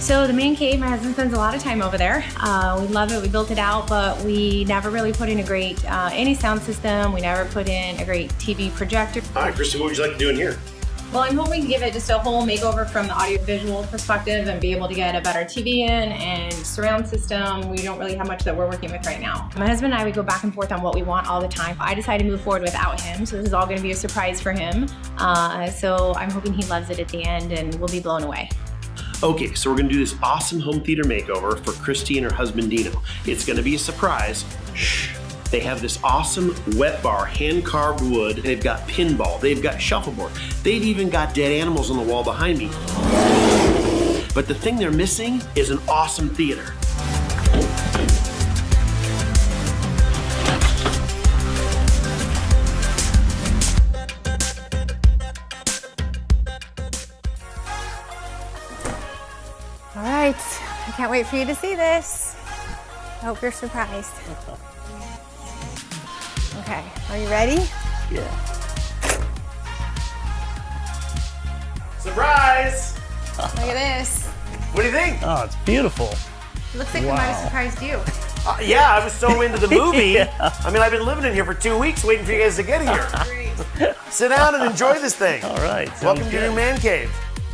So the man cave, my husband spends a lot of time over there. We love it, we built it out, but we never really put in a great, any sound system. We never put in a great TV projector. All right, Christy, what would you like to do in here? Well, I'm hoping to give it just a whole makeover from the audio-visual perspective and be able to get a better TV in and surround system. We don't really have much that we're working with right now. My husband and I, we go back and forth on what we want all the time. I decided to move forward without him, so this is all going to be a surprise for him. So I'm hoping he loves it at the end and we'll be blown away. Okay, so we're gonna do this awesome home theater makeover for Christy and her husband Dino. It's gonna be a surprise. Shh. They have this awesome wet bar, hand-carved wood. They've got pinball, they've got shuffleboard. They've even got dead animals on the wall behind me. But the thing they're missing is an awesome theater. All right, I can't wait for you to see this. I hope you're surprised. Okay, are you ready? Yeah. Surprise! Look at this. What do you think? Oh, it's beautiful. Looks like we might have surprised you. Yeah, I was so into the movie. Yeah. I mean, I've been living in here for 2 weeks waiting for you guys to get here. Sit down and enjoy this thing. All right. Welcome sounds to your good. man cave.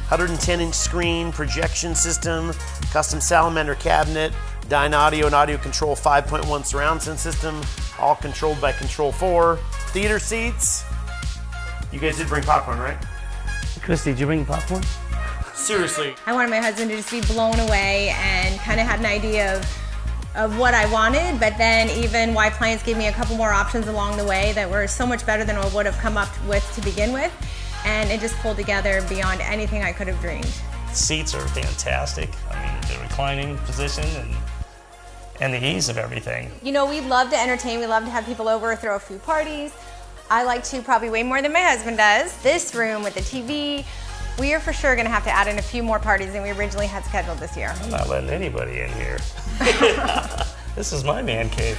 110-inch screen, projection system, custom Salamander cabinet, Dynaudio and AudioControl 5.1 surround sound system, all controlled by Control 4. Theater seats. You guys did bring popcorn, right? Christy, did you bring popcorn? Seriously. I wanted my husband to just be blown away and kind of had an idea of what I wanted, but then even Wipliance gave me a couple more options along the way that were so much better than I would have come up with to begin with. And it just pulled together beyond anything I could have dreamed. Seats are fantastic. I mean, the reclining position and the ease of everything. You know, we love to entertain, we love to have people over, throw a few parties. I like to probably way more than my husband does. This room with the TV, we are for sure gonna have to add in a few more parties than we originally had scheduled this year. I'm not letting anybody in here. This is my man cave.